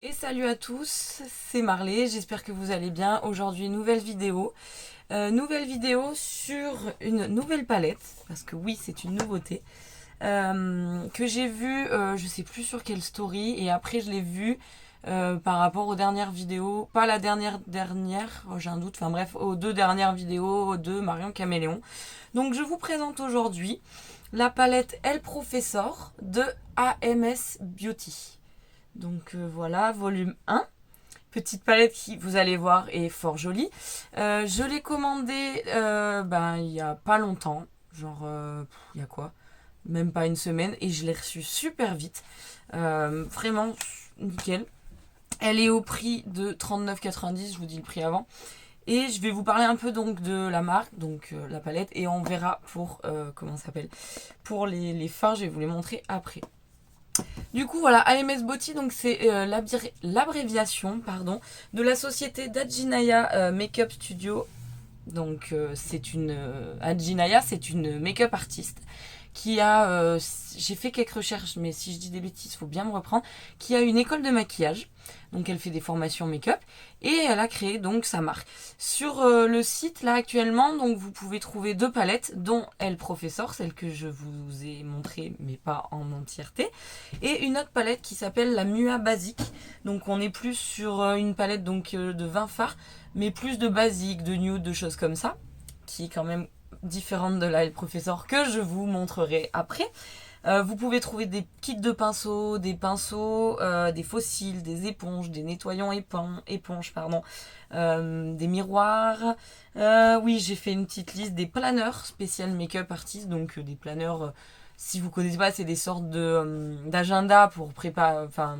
Et salut à tous, c'est Marley, j'espère que vous allez bien. Aujourd'hui, nouvelle vidéo. Nouvelle vidéo sur une nouvelle palette, parce que oui, c'est une nouveauté, que j'ai vue, je sais plus sur quelle story, et après je l'ai vue par rapport aux dernières vidéos, pas la dernière, j'ai un doute, enfin bref, aux deux dernières vidéos de Marion Caméléon. Donc je vous présente aujourd'hui la palette El Professor de AMS Beauty. Donc voilà, volume 1. Petite palette qui, vous allez voir, est fort jolie. Je l'ai commandée il y a pas longtemps. Genre, il y a quoi? Même pas une semaine. Et je l'ai reçue super vite. Vraiment nickel. Elle est au prix de 39,90. Je vous dis le prix avant. Et je vais vous parler un peu donc de la marque, donc la palette. Et on verra pour, comment ça s'appelle, pour les fards. Je vais vous les montrer après. Du coup, voilà, AMS Beauty, donc c'est l'abréviation de la société d'Ajinaya Makeup Studio. Donc, Ajinaya, c'est une make-up artiste qui a, j'ai fait quelques recherches, mais si je dis des bêtises, il faut bien me reprendre, qui a une école de maquillage. Donc elle fait des formations make-up et elle a créé donc sa marque. Sur le site là actuellement, donc vous pouvez trouver deux palettes, dont Elle Professeur, celle que je vous ai montrée mais pas en entièreté, et une autre palette qui s'appelle la Mua Basique. Donc on est plus sur une palette donc de 20 fards, mais plus de basique, de nude, de choses comme ça, qui est quand même différente de la El Professeur que je vous montrerai après. Vous pouvez trouver des kits de pinceaux, des fossiles, des éponges, des nettoyants éponges, des miroirs. Oui, j'ai fait une petite liste des planeurs spécial make-up artist, donc des planeurs. Si vous connaissez pas, c'est des sortes d'agenda pour préparer, enfin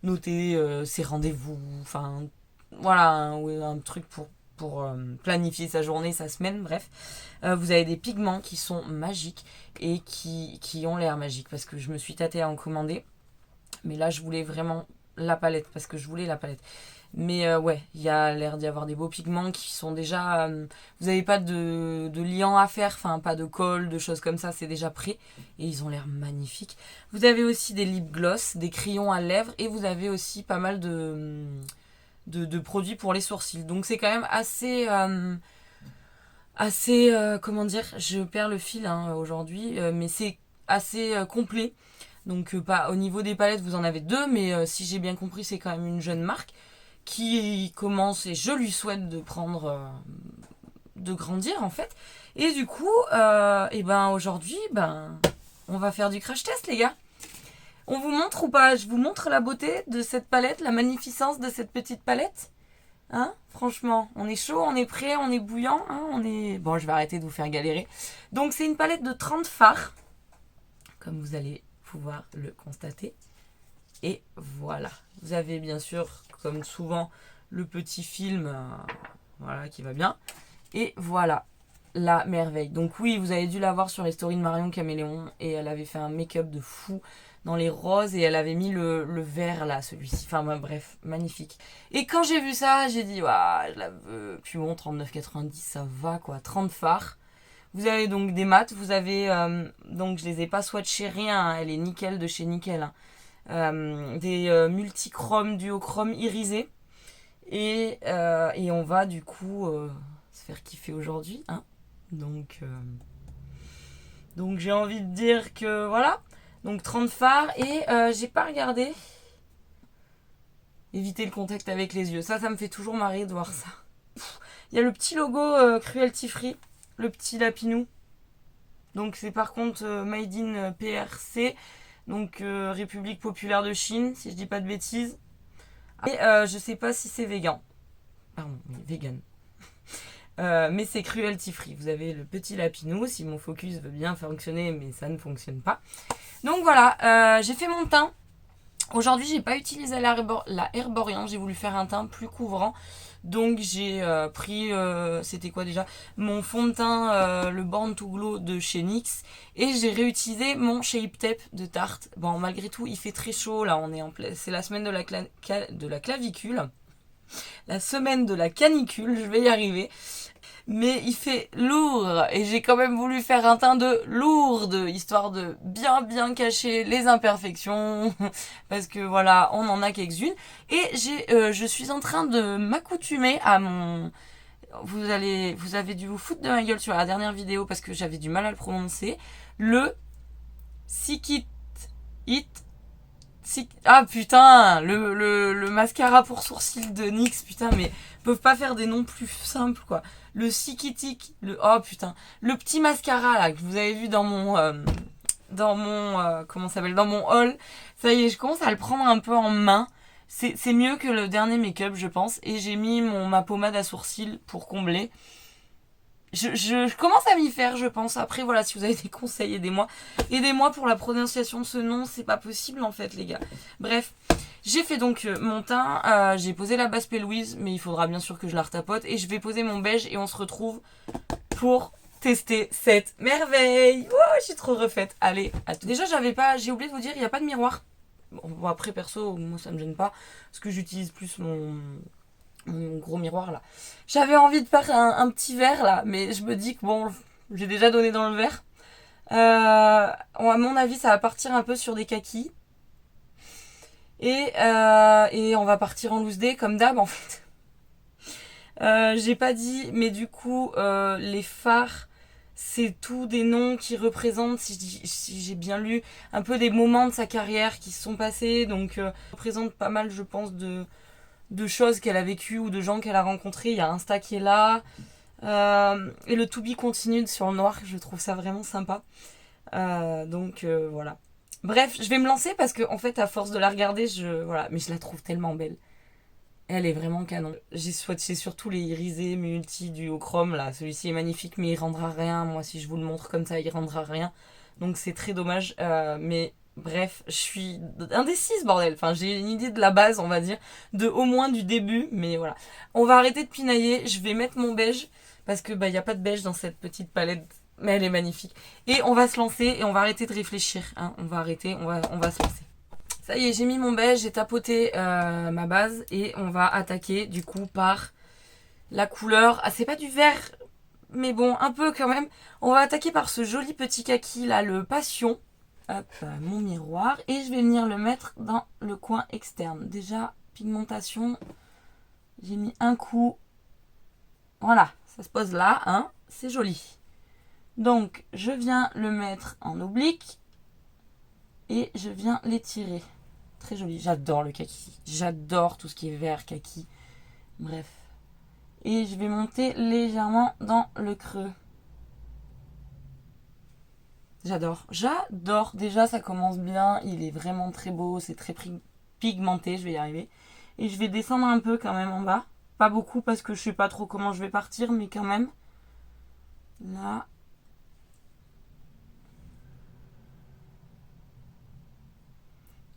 noter ses rendez-vous, enfin voilà, un truc pour planifier sa journée, sa semaine, bref. Vous avez des pigments qui sont magiques et qui ont l'air magiques parce que je me suis tâtée à en commander. Mais là, je voulais vraiment la palette parce que je voulais la palette. Mais ouais, il y a l'air d'y avoir des beaux pigments qui sont déjà... vous n'avez pas de liant à faire, enfin pas de colle, de choses comme ça, c'est déjà prêt. Et ils ont l'air magnifiques. Vous avez aussi des lip gloss, des crayons à lèvres et vous avez aussi pas mal de produits pour les sourcils. Donc c'est quand même assez, comment dire, je perds le fil aujourd'hui, mais c'est assez complet. Donc pas au niveau des palettes, vous en avez deux, mais si j'ai bien compris, c'est quand même une jeune marque qui commence et je lui souhaite de prendre, de grandir en fait. Et du coup, et ben aujourd'hui, on va faire du crash test les gars. On vous montre ou pas? Je vous montre la beauté de cette palette, la magnificence de cette petite palette. Hein? Franchement, on est chaud, on est prêt, on est bouillant, hein? On est... Bon, je vais arrêter de vous faire galérer. Donc c'est une palette de 30 fards, comme vous allez pouvoir le constater. Et voilà. Vous avez bien sûr, comme souvent, le petit film voilà, qui va bien. Et voilà, la merveille. Donc oui, vous avez dû la voir sur les stories de Marion Caméléon. Et elle avait fait un make-up de fou dans les roses. Et elle avait mis le vert là, celui-ci. Enfin bref, magnifique. Et quand j'ai vu ça, j'ai dit, waouh, je la veux. Puis bon, 39,90, ça va quoi. 30 fards. Vous avez donc des mats. Vous avez, donc je les ai pas swatchés rien. Hein, elle est nickel de chez Nickel. Hein. Des multichromes duochrome irisés. Et on va du coup se faire kiffer aujourd'hui. Hein. Donc j'ai envie de dire que voilà. Donc 30 fards et j'ai pas regardé. Éviter le contact avec les yeux. Ça me fait toujours marrer de voir ça. Il y a le petit logo Cruelty Free. Le petit lapinou. Donc c'est par contre Made in PRC. Donc République Populaire de Chine, si je dis pas de bêtises. Et je sais pas si c'est vegan. Pardon, oui, vegan. Mais c'est cruelty free. Vous avez le petit lapinou, si mon focus veut bien fonctionner, mais ça ne fonctionne pas. Donc voilà, j'ai fait mon teint. Aujourd'hui, j'ai pas utilisé la Herborian, j'ai voulu faire un teint plus couvrant. Donc j'ai pris, c'était quoi déjà? Mon fond de teint, le Born to Glow de chez NYX. Et j'ai réutilisé mon Shape Tape de Tarte. Bon, malgré tout, il fait très chaud, là, on est c'est la semaine de la clavicule. la semaine de la canicule, je vais y arriver. Mais il fait lourd et j'ai quand même voulu faire un teint de lourde, histoire de bien cacher les imperfections, parce que voilà, on en a quelques-unes. Et je suis en train de m'accoutumer à mon... Vous avez dû vous foutre de ma gueule sur la dernière vidéo parce que j'avais du mal à le prononcer. Le Sikit It. Ah putain, le mascara pour sourcils de NYX, putain, mais ils peuvent pas faire des noms plus simples quoi. Le Sikitik, oh putain, le petit mascara là que vous avez vu dans mon comment ça s'appelle, dans mon haul. Ça y est, je commence à le prendre un peu en main. C'est mieux que le dernier make-up, je pense, et j'ai mis ma pommade à sourcils pour combler. Je commence à m'y faire, je pense. Après, voilà, si vous avez des conseils, aidez-moi. Aidez-moi pour la prononciation de ce nom, c'est pas possible en fait, les gars. Bref, j'ai fait donc mon teint, j'ai posé la base P. Louise, mais il faudra bien sûr que je la retapote. Et je vais poser mon beige et on se retrouve pour tester cette merveille. Oh, je suis trop refaite. Allez, à tout. Déjà, j'ai oublié de vous dire, il n'y a pas de miroir. Bon, après, perso, moi ça me gêne pas, parce que j'utilise plus mon gros miroir là. J'avais envie de faire un petit verre là, mais je me dis que bon, j'ai déjà donné dans le verre. À mon avis, ça va partir un peu sur des kakis. Et on va partir en loose day comme d'hab en fait. J'ai pas dit, mais du coup, les fards, c'est tous des noms qui représentent, si j'ai bien lu, un peu des moments de sa carrière qui se sont passés. Donc, représente pas mal, je pense, de choses qu'elle a vécues ou de gens qu'elle a rencontrés. Il y a Insta qui est là. Et le to be continued sur le noir, je trouve ça vraiment sympa. Donc voilà. Bref, je vais me lancer parce que en fait, à force de la regarder, voilà, mais je la trouve tellement belle. Elle est vraiment canon. J'ai swatché surtout les irisés multi duochrome là. Celui-ci est magnifique, mais il rendra rien. Moi, si je vous le montre comme ça, il rendra rien. Donc c'est très dommage. Mais bref, je suis indécise, bordel. Enfin, j'ai une idée de la base, on va dire, de au moins du début. Mais voilà. On va arrêter de pinailler. Je vais mettre mon beige parce que y a pas de beige dans cette petite palette. Mais elle est magnifique. Et on va se lancer et on va arrêter de réfléchir. Hein. On va arrêter, on va se lancer. Ça y est, j'ai mis mon beige, j'ai tapoté ma base et on va attaquer du coup par la couleur. Ah, c'est pas du vert, mais bon, un peu quand même. On va attaquer par ce joli petit kaki là, le Passion. Hop, mon miroir. Et je vais venir le mettre dans le coin externe. Déjà, pigmentation. J'ai mis un coup. Voilà, ça se pose là, hein. C'est joli. Donc, je viens le mettre en oblique. Et je viens l'étirer. Très joli. J'adore le kaki. J'adore tout ce qui est vert, kaki. Bref. Et je vais monter légèrement dans le creux. J'adore. J'adore. Déjà, ça commence bien. Il est vraiment très beau. C'est très pigmenté. Je vais y arriver. Et je vais descendre un peu quand même en bas. Pas beaucoup parce que je sais pas trop comment je vais partir. Mais quand même. Là.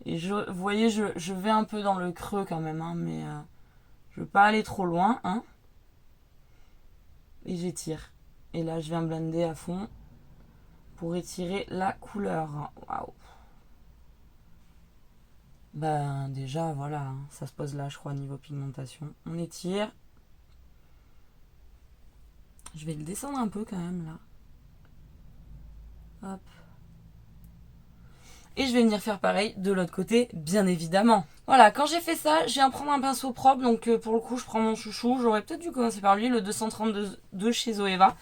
Et vous voyez, je vais un peu dans le creux quand même, hein, mais je veux pas aller trop loin. Hein. Et j'étire. Et là, je viens blender à fond pour étirer la couleur. Waouh. Ben déjà, voilà, hein, ça se pose là, je crois, niveau pigmentation. On étire. Je vais le descendre un peu quand même, là. Hop. Et je vais venir faire pareil de l'autre côté, bien évidemment. Voilà, quand j'ai fait ça, je viens prendre un pinceau propre. Donc pour le coup, je prends mon chouchou. J'aurais peut-être dû commencer par lui, le 232 de chez Zoeva.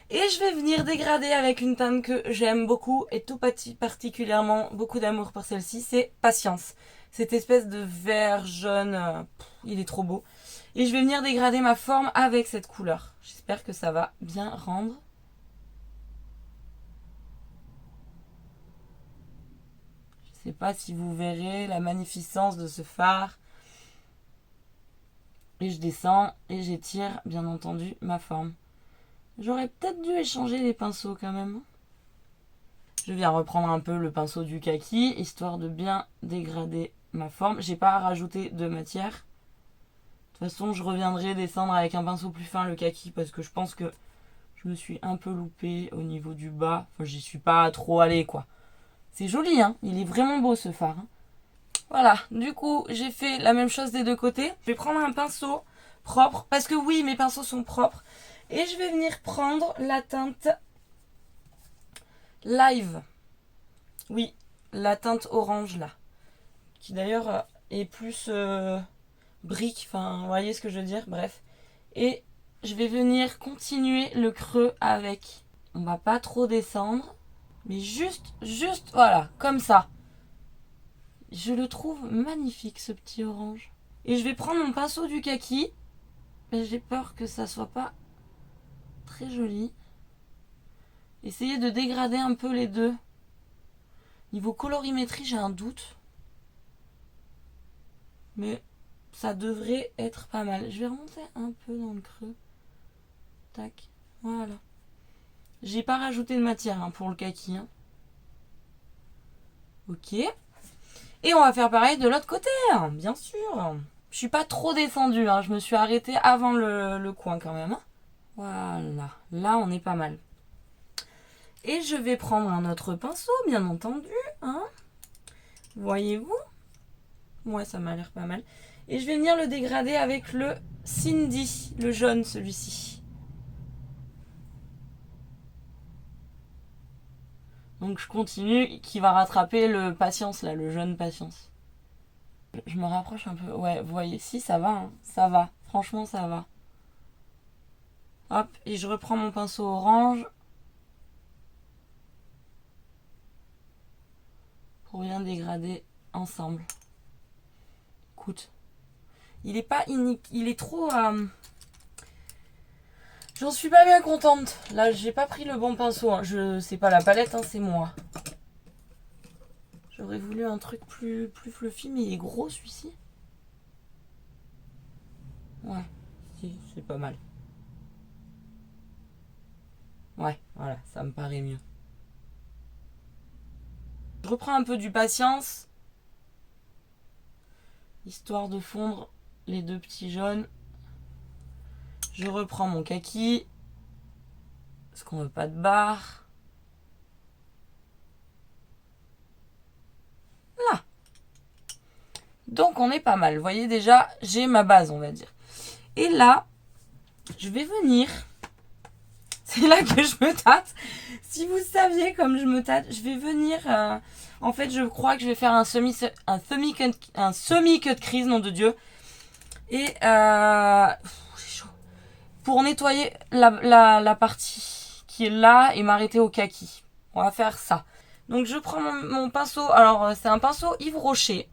Et je vais venir dégrader avec une teinte que j'aime beaucoup. Et tout particulièrement, beaucoup d'amour pour celle-ci, c'est Patience. Cette espèce de vert jaune, il est trop beau. Et je vais venir dégrader ma forme avec cette couleur. J'espère que ça va bien rendre. Je sais pas si vous verrez la magnificence de ce fard. Et je descends et j'étire bien entendu ma forme. J'aurais peut-être dû échanger les pinceaux quand même. Je viens reprendre un peu le pinceau du kaki, histoire de bien dégrader ma forme. J'ai pas à rajouter de matière. De toute façon, je reviendrai descendre avec un pinceau plus fin le kaki parce que je pense que je me suis un peu loupée au niveau du bas. Enfin, j'y suis pas trop allée quoi. C'est joli, hein. Il est vraiment beau ce fard. Hein. Voilà, du coup, j'ai fait la même chose des deux côtés. Je vais prendre un pinceau propre, parce que oui, mes pinceaux sont propres. Et je vais venir prendre la teinte Live. Oui, la teinte orange là. Qui d'ailleurs est plus brique, enfin, vous voyez ce que je veux dire, bref. Et je vais venir continuer le creux avec. On va pas trop descendre, mais juste, voilà, comme ça. Je le trouve magnifique ce petit orange. Et je vais prendre mon pinceau du kaki. Mais j'ai peur que ça soit pas très joli. Essayez de dégrader un peu les deux. Niveau colorimétrie, j'ai un doute. Mais ça devrait être pas mal. Je vais remonter un peu dans le creux. Tac, voilà. J'ai pas rajouté de matière pour le kaki. Ok. Et on va faire pareil de l'autre côté, bien sûr. Je suis pas trop descendue, je me suis arrêtée avant le coin quand même. Voilà, là on est pas mal. Et je vais prendre un autre pinceau, bien entendu. Voyez-vous? Ouais, ça m'a l'air pas mal. Et je vais venir le dégrader avec le Cindy, le jaune celui-ci. Donc je continue, qui va rattraper le patience là, le jaune patience. Je me rapproche un peu. Ouais, vous voyez, si ça va, ça va. Franchement, ça va. Hop, et je reprends mon pinceau orange. Pour bien dégrader ensemble. Écoute, il est pas unique, il est trop... J'en suis pas bien contente. Là, j'ai pas pris le bon pinceau. C'est pas la palette, c'est moi. J'aurais voulu un truc plus fluffy, mais il est gros celui-ci. Ouais, si, c'est pas mal. Ouais, voilà, ça me paraît mieux. Je reprends un peu du patience. Histoire de fondre les deux petits jaunes. Je reprends mon kaki. Parce qu'on veut pas de barre. Là. Donc on est pas mal. Vous voyez déjà, j'ai ma base, on va dire. Et là, je vais venir. C'est là que je me tâte. Si vous saviez comme je me tâte, je vais venir... en fait, je crois que je vais faire un semi-cut crease, nom de Dieu. Et... j'ai chaud. Pour nettoyer la partie qui est là et m'arrêter au kaki. On va faire ça. Donc je prends mon pinceau. Alors, c'est un pinceau Yves Rocher.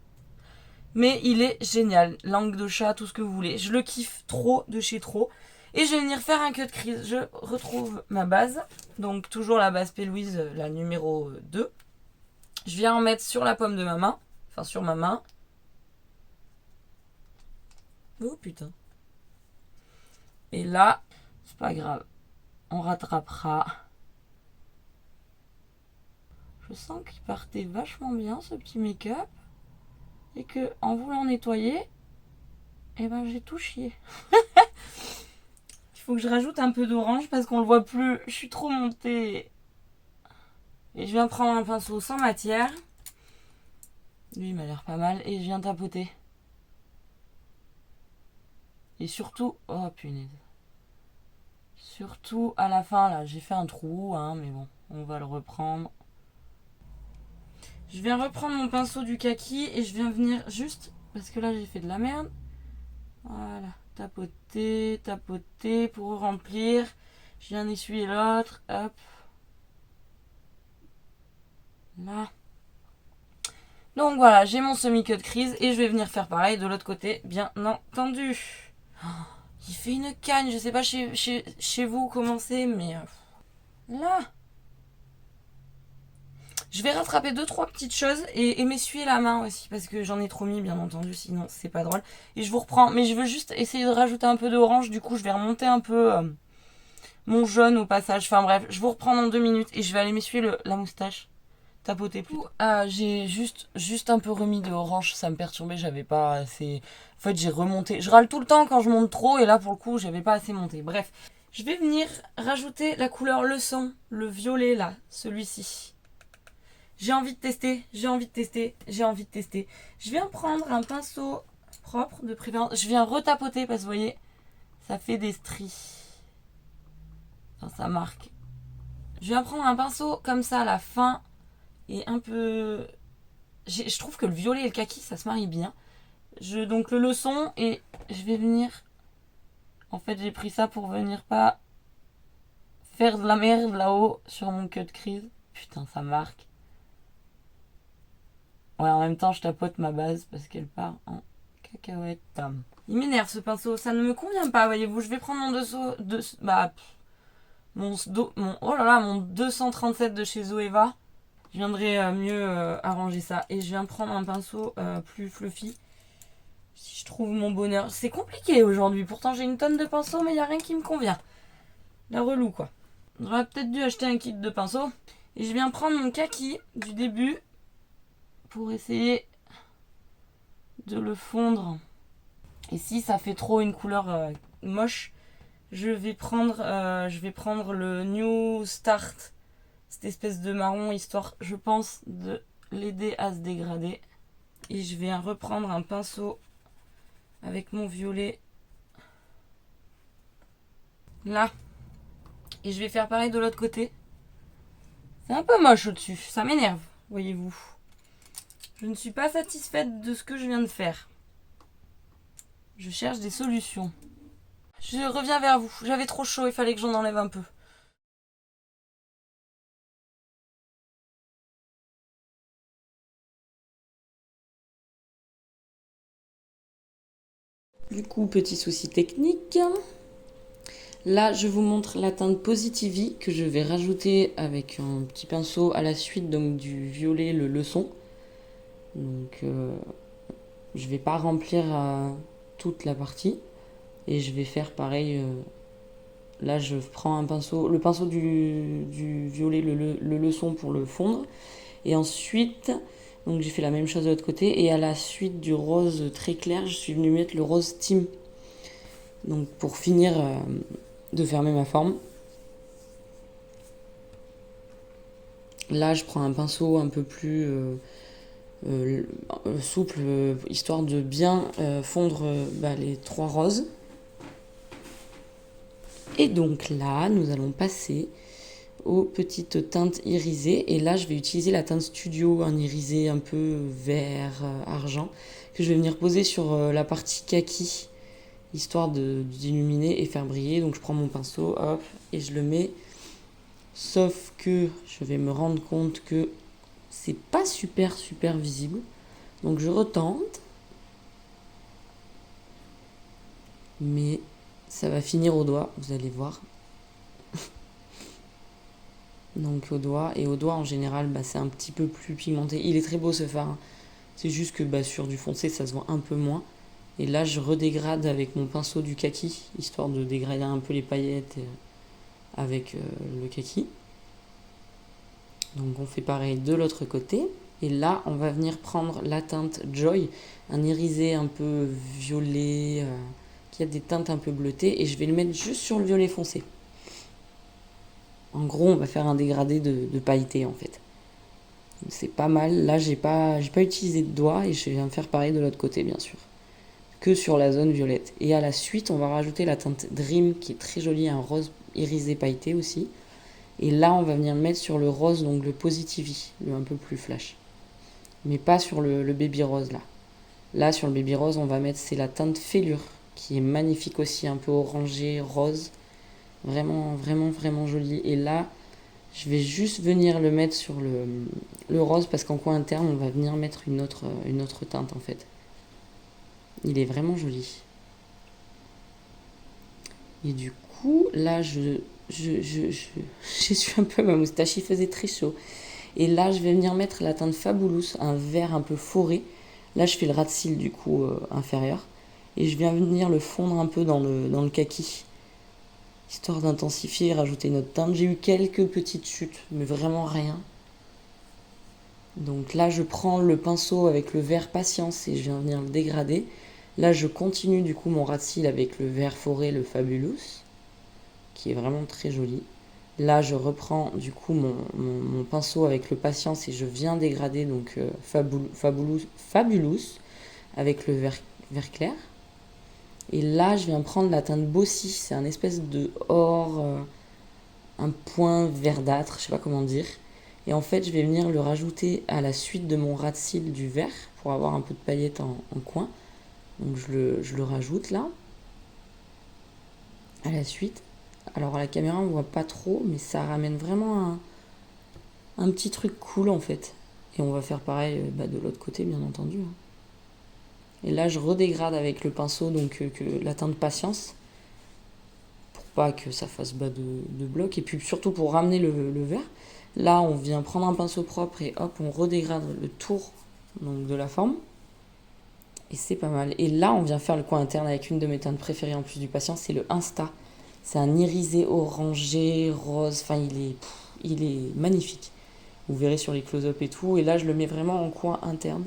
Mais il est génial. Langue de chat, tout ce que vous voulez. Je le kiffe trop de chez trop. Et je vais venir faire un cut crease. Je retrouve ma base. Donc toujours la base P. Louise, la numéro 2. Je viens en mettre sur la paume de ma main. Enfin sur ma main. Oh putain. Et là, c'est pas grave. On rattrapera. Je sens qu'il partait vachement bien ce petit make-up. Et que en voulant nettoyer, eh ben j'ai tout chié. Il faut que je rajoute un peu d'orange parce qu'on le voit plus. Je suis trop montée. Et je viens prendre un pinceau sans matière. Lui, il m'a l'air pas mal. Et je viens tapoter. Et surtout... Oh, punaise. Surtout à la fin, là. J'ai fait un trou, mais bon. On va le reprendre. Je viens reprendre mon pinceau du kaki. Et je viens venir juste... Parce que là, j'ai fait de la merde. Voilà. Tapoter, tapoter pour remplir. Je viens essuyer l'autre. Hop. Là. Donc voilà, j'ai mon semi-cut crease et je vais venir faire pareil de l'autre côté, bien entendu. Oh, il fait une canne, je sais pas chez vous comment c'est, mais là. Je vais rattraper 2-3 petites choses et m'essuyer la main aussi, parce que j'en ai trop mis, bien entendu, sinon c'est pas drôle. Et je vous reprends, mais je veux juste essayer de rajouter un peu d'orange, du coup je vais remonter un peu mon jaune au passage. Enfin bref, je vous reprends dans 2 minutes et je vais aller m'essuyer la moustache. Tapoter plus. J'ai juste un peu remis de orange, ça me perturbait, j'avais pas assez... En fait, j'ai remonté. Je râle tout le temps quand je monte trop et là, pour le coup, j'avais pas assez monté. Bref, je vais venir rajouter la couleur leçon, le violet là, celui-ci. J'ai envie de tester, j'ai envie de tester, j'ai envie de tester. Je viens prendre un pinceau propre de préférence. Je viens retapoter parce que vous voyez, ça fait des stries. Enfin, ça marque. Je viens prendre un pinceau comme ça à la fin et un peu... Je trouve que le violet et le kaki, ça se marie bien. Donc le leçon et je vais venir... En fait, j'ai pris ça pour venir pas faire de la merde là-haut sur mon cut crease. Putain, ça marque. Ouais, en même temps, je tapote ma base parce qu'elle part en cacahuète. Il m'énerve ce pinceau, ça ne me convient pas, voyez-vous. Je vais prendre mon oh là là, mon 237 de chez Zoeva. Je viendrai mieux arranger ça. Et je viens prendre un pinceau plus fluffy. Si je trouve mon bonheur. C'est compliqué aujourd'hui. Pourtant, j'ai une tonne de pinceaux, mais il n'y a rien qui me convient. La relou, quoi. J'aurais peut-être dû acheter un kit de pinceaux. Et je viens prendre mon kaki du début pour essayer de le fondre. Et si ça fait trop une couleur moche, je vais prendre le New Start, cette espèce de marron, histoire, je pense, de l'aider à se dégrader. Et je vais reprendre un pinceau avec mon violet là. Et je vais faire pareil de l'autre côté. C'est un peu moche au-dessus, ça m'énerve, voyez-vous. Je ne suis pas satisfaite de ce que je viens de faire. Je cherche des solutions. Je reviens vers vous. J'avais trop chaud, il fallait que j'en enlève un peu. Du coup, petit souci technique. Là, je vous montre la teinte Positivy que je vais rajouter avec un petit pinceau à la suite donc du violet, le leçon. Donc, je vais pas remplir toute la partie. Et je vais faire pareil. Là, je prends le pinceau du violet, le leçon pour le fondre. Et ensuite, donc j'ai fait la même chose de l'autre côté. Et à la suite du rose très clair, je suis venue mettre le rose Team. Donc pour finir de fermer ma forme. Là, je prends un pinceau un peu plus souple, histoire de bien fondre les trois roses. Et donc là, nous allons passer aux petites teintes irisées. Et là, je vais utiliser la teinte Studio, un irisé un peu vert, argent, que je vais venir poser sur la partie kaki, histoire d'illuminer et faire briller. Donc je prends mon pinceau, hop, et je le mets. Sauf que je vais me rendre compte que c'est pas super visible. Donc je retente. Mais ça va finir au doigt, vous allez voir. Donc au doigt, et au doigt en général c'est un petit peu plus pigmenté. Il est très beau ce fard, hein. C'est juste que sur du foncé ça se voit un peu moins. Et là je redégrade avec mon pinceau du kaki, histoire de dégrader un peu les paillettes avec le kaki. Donc on fait pareil de l'autre côté. Et là on va venir prendre la teinte Joy, un irisé un peu violet, qui a des teintes un peu bleutées. Et je vais le mettre juste sur le violet foncé. En gros, on va faire un dégradé de pailleté en fait. C'est pas mal. Là, j'ai pas utilisé de doigt et je viens faire pareil de l'autre côté, bien sûr. Que sur la zone violette. Et à la suite, on va rajouter la teinte Dream qui est très jolie, un rose irisé pailleté aussi. Et là, on va venir le mettre sur le rose, donc le Positivy, le un peu plus flash. Mais pas sur le baby rose là. Là, sur le baby rose, on va mettre, c'est la teinte Fêlure qui est magnifique aussi, un peu orangé, rose. Vraiment joli. Et là, je vais juste venir le mettre sur le rose parce qu'en coin interne, on va venir mettre une autre teinte en fait. Il est vraiment joli. Et du coup, là, j'ai su un peu ma moustache, il faisait très chaud. Et là, je vais venir mettre la teinte Fabulous, un vert un peu forêt. Là, je fais le ras de cils du coup inférieur. Et je viens venir le fondre un peu dans le kaki. Histoire d'intensifier et rajouter une autre teinte. J'ai eu quelques petites chutes, mais vraiment rien. Donc là, je prends le pinceau avec le vert Patience et je viens venir le dégrader. Là, je continue du coup mon ras de cils avec le vert forêt, le Fabulous, qui est vraiment très joli. Là, je reprends du coup mon pinceau avec le Patience et je viens dégrader donc Fabulous avec le vert clair. Et là, je viens prendre la teinte Bossy, c'est un espèce de or, un point verdâtre, je sais pas comment dire. Et en fait, je vais venir le rajouter à la suite de mon ras de cils du vert pour avoir un peu de paillettes en coin. Donc je le rajoute là, à la suite. Alors à la caméra, on voit pas trop, mais ça ramène vraiment un petit truc cool en fait. Et on va faire pareil de l'autre côté, bien entendu. Et là, je redégrade avec le pinceau, donc la teinte Patience, pour pas que ça fasse de bloc. Et puis surtout pour ramener le vert. Là, on vient prendre un pinceau propre et hop, on redégrade le tour donc, de la forme. Et c'est pas mal. Et là, on vient faire le coin interne avec une de mes teintes préférées en plus du Patience, c'est le Insta. C'est un irisé orangé, rose, enfin il est magnifique. Vous verrez sur les close-up et tout. Et là, je le mets vraiment en coin interne.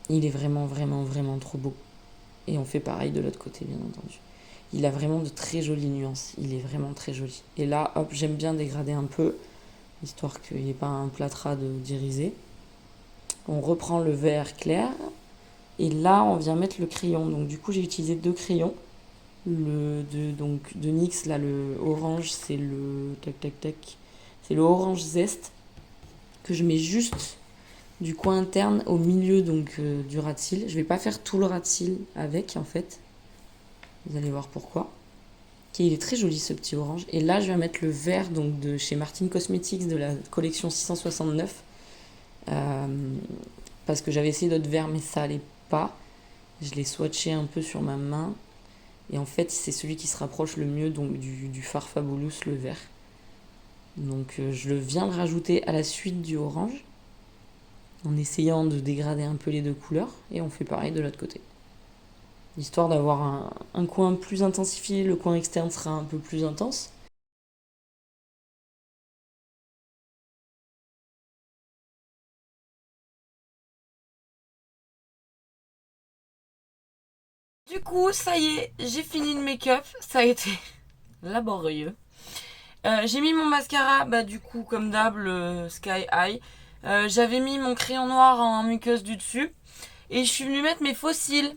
Il est vraiment, vraiment, vraiment trop beau. Et on fait pareil de l'autre côté, bien entendu. Il a vraiment de très jolies nuances. Il est vraiment très joli. Et là, hop, j'aime bien dégrader un peu, histoire qu'il n'y ait pas un plâtras d'irisé. On reprend le vert clair. Et là, on vient mettre le crayon. Donc du coup, j'ai utilisé 2 crayons. De NYX, là, le orange, c'est le... C'est le orange zeste que je mets juste du coin interne au milieu donc du ras de cils. Je vais pas faire tout le ras de cils avec en fait. Vous allez voir pourquoi. Okay, il est très joli ce petit orange. Et là, je vais mettre le vert donc de chez Martin Cosmetics de la collection 669. Parce que j'avais essayé d'autres verts mais ça allait pas. Je l'ai swatché un peu sur ma main. Et en fait, c'est celui qui se rapproche le mieux donc du Far Fabulous, le vert. Donc je viens le rajouter à la suite du orange, en essayant de dégrader un peu les deux couleurs. Et on fait pareil de l'autre côté. Histoire d'avoir un coin plus intensifié, le coin externe sera un peu plus intense. Du coup, ça y est, j'ai fini le make-up. Ça a été laborieux. J'ai mis mon mascara, du coup, comme d'hab, le Sky High. J'avais mis mon crayon noir en muqueuse du dessus. Et je suis venue mettre mes faux cils.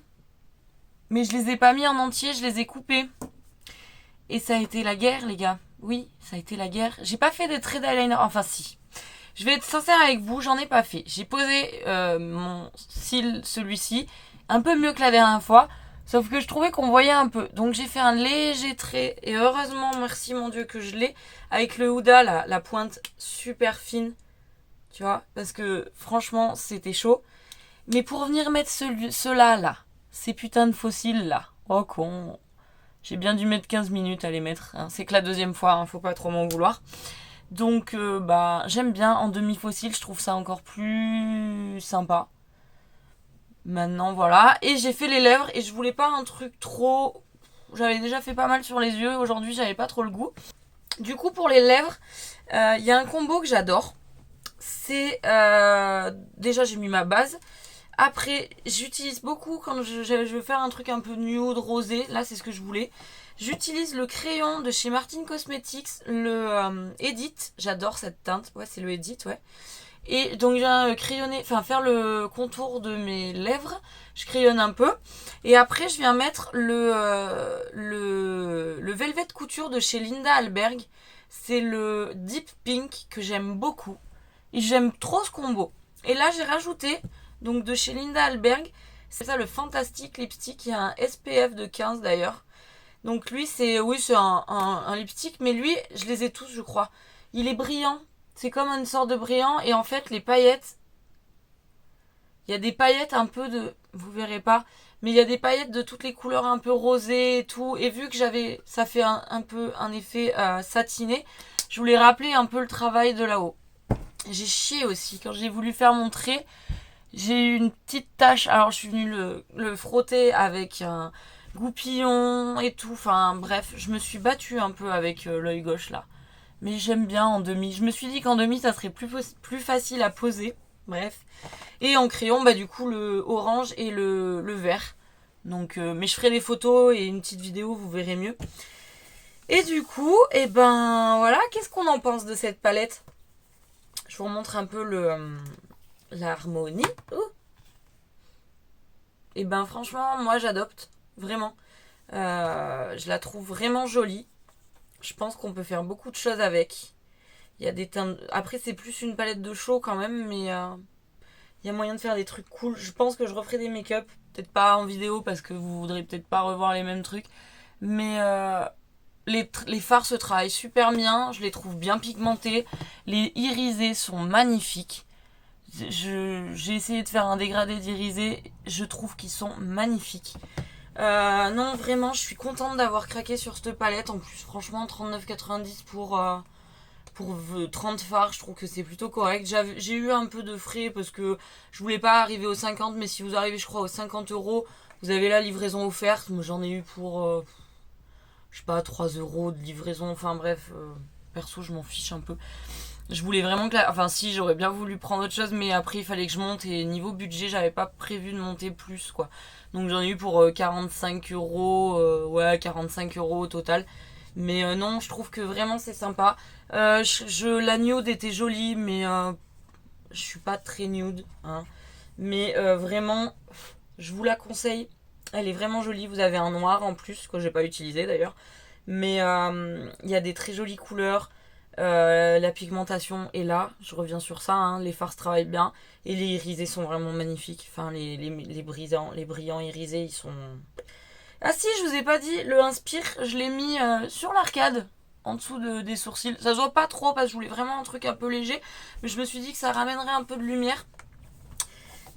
Mais je les ai pas mis en entier, je les ai coupés. Et ça a été la guerre, les gars. Oui, ça a été la guerre. J'ai pas fait de trait d'eyeliner. Enfin, si. Je vais être sincère avec vous, j'en ai pas fait. J'ai posé mon cil, celui-ci, un peu mieux que la dernière fois. Sauf que je trouvais qu'on voyait un peu. Donc j'ai fait un léger trait. Et heureusement, merci mon Dieu que je l'ai. Avec le Huda, la pointe super fine. Tu vois, parce que franchement, c'était chaud. Mais pour venir mettre ceux-là, là, ces putains de fossiles là. Oh con. J'ai bien dû mettre 15 minutes à les mettre. Hein. C'est que la deuxième fois, hein, faut pas trop m'en vouloir. Donc j'aime bien en demi-fossile, je trouve ça encore plus sympa. Maintenant voilà, et j'ai fait les lèvres et je voulais pas un truc trop... J'avais déjà fait pas mal sur les yeux, aujourd'hui j'avais pas trop le goût. Du coup pour les lèvres, il y a un combo que j'adore. C'est... déjà j'ai mis ma base. Après j'utilise beaucoup quand je veux faire un truc un peu nude, rosé. Là c'est ce que je voulais. J'utilise le crayon de chez Martin Cosmetics, le Edit. J'adore cette teinte. Ouais, c'est le Edit, ouais. Et donc, je viens crayonner, enfin, faire le contour de mes lèvres. Je crayonne un peu. Et après, je viens mettre le Velvet Couture de chez Linda Alberg. C'est le Deep Pink que j'aime beaucoup. Et j'aime trop ce combo. Et là, j'ai rajouté, donc de chez Linda Alberg, c'est ça le Fantastic Lipstick. Il y a un SPF de 15 d'ailleurs. Donc lui, c'est un lipstick, mais lui, je les ai tous, je crois. Il est brillant. C'est comme une sorte de brillant. Et en fait, les paillettes, il y a des paillettes un peu de... Vous verrez pas. Mais il y a des paillettes de toutes les couleurs un peu rosées et tout. Et vu que ça fait un peu un effet satiné, je voulais rappeler un peu le travail de là-haut. J'ai chié aussi. Quand j'ai voulu faire mon trait, j'ai eu une petite tache. Alors, je suis venue le frotter avec un goupillon et tout. Enfin, bref, je me suis battue un peu avec l'œil gauche là. Mais j'aime bien en demi. Je me suis dit qu'en demi, ça serait plus facile à poser. Bref. Et en crayon, du coup, le orange et le vert. Donc, mais je ferai des photos et une petite vidéo, vous verrez mieux. Et du coup, et ben voilà, qu'est-ce qu'on en pense de cette palette? Je vous remontre un peu l'harmonie. Et ben franchement, moi j'adopte, vraiment. Je la trouve vraiment jolie. Je pense qu'on peut faire beaucoup de choses avec. Il y a des teintes. Après, c'est plus une palette de chaud quand même, mais il y a moyen de faire des trucs cool. Je pense que je referai des make-up. Peut-être pas en vidéo parce que vous voudrez peut-être pas revoir les mêmes trucs. Mais les fards se travaillent super bien. Je les trouve bien pigmentés. Les irisés sont magnifiques. J'ai essayé de faire un dégradé d'irisé. Je trouve qu'ils sont magnifiques. Non, vraiment, je suis contente d'avoir craqué sur cette palette. En plus, franchement, 39,90 pour 30 fards, je trouve que c'est plutôt correct. J'ai eu un peu de frais parce que je voulais pas arriver aux 50, mais si vous arrivez, je crois, aux 50 €, vous avez la livraison offerte. Moi, j'en ai eu pour, je sais pas, 3 € de livraison. Enfin, bref, perso, je m'en fiche un peu. Je voulais vraiment que enfin si, j'aurais bien voulu prendre autre chose, mais après il fallait que je monte et niveau budget j'avais pas prévu de monter plus quoi. Donc j'en ai eu pour 45 €, ouais 45 € au total. Mais non, je trouve que vraiment c'est sympa. La nude était jolie, mais je suis pas très nude, hein. Mais vraiment, je vous la conseille. Elle est vraiment jolie. Vous avez un noir en plus que j'ai pas utilisé d'ailleurs. Mais il y a des très jolies couleurs. La pigmentation est là, je reviens sur ça, hein. Les fards travaillent bien et les irisés sont vraiment magnifiques. Enfin, les brillants irisés, ils sont. Ah si, je vous ai pas dit, le Inspire, je l'ai mis sur l'arcade, en dessous des sourcils. Ça se voit pas trop parce que je voulais vraiment un truc un peu léger, mais je me suis dit que ça ramènerait un peu de lumière.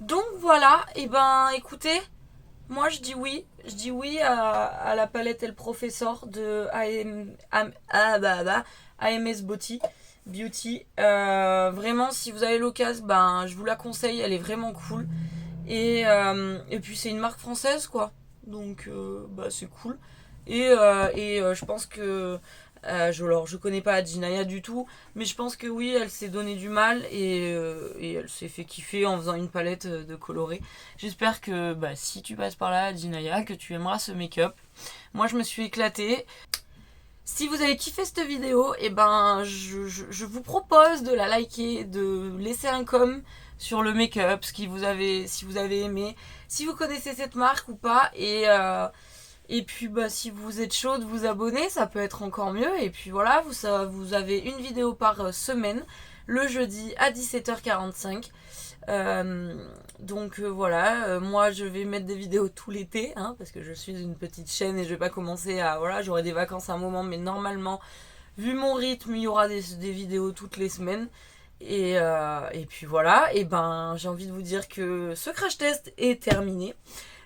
Donc voilà, et ben écoutez, moi je dis oui à la palette El Professor de AMS Beauty. Vraiment, si vous avez l'occasion, ben je vous la conseille, elle est vraiment cool. Et puis c'est une marque française quoi, donc bah c'est cool. Je pense que je connais pas Jinaya du tout, mais je pense que oui, elle s'est donné du mal et elle s'est fait kiffer en faisant une palette de colorés. J'espère que bah, si tu passes par là, Jinaya, que tu aimeras ce make-up. Moi, je me suis éclatée. Si vous avez kiffé cette vidéo, et ben je vous propose de la liker, de laisser un com sur le make-up, si vous avez aimé, si vous connaissez cette marque ou pas, et puis bah si vous êtes chaud de vous abonner, ça peut être encore mieux. Et puis voilà, vous avez une vidéo par semaine, le jeudi à 17h45. Voilà, moi je vais mettre des vidéos tout l'été, hein, parce que je suis une petite chaîne et je vais pas commencer à... Voilà, j'aurai des vacances à un moment, mais normalement, vu mon rythme, il y aura des vidéos toutes les semaines. Et puis voilà, et ben j'ai envie de vous dire que ce crash test est terminé.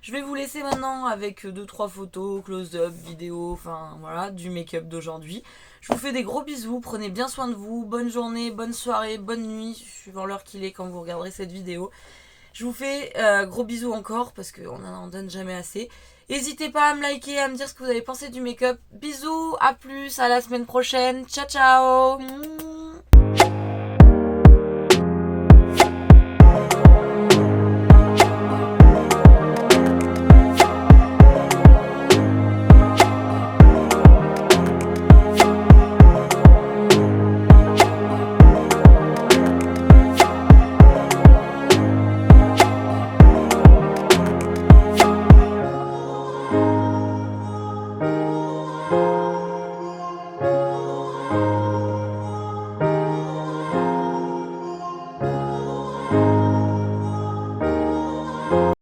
Je vais vous laisser maintenant avec 2-3 photos, close-up, vidéo, enfin voilà, du make-up d'aujourd'hui. Je vous fais des gros bisous, prenez bien soin de vous, bonne journée, bonne soirée, bonne nuit, suivant l'heure qu'il est quand vous regarderez cette vidéo. Je vous fais gros bisous encore parce qu'on n'en donne jamais assez. N'hésitez pas à me liker, à me dire ce que vous avez pensé du make-up. Bisous, à plus, à la semaine prochaine. Ciao ciao.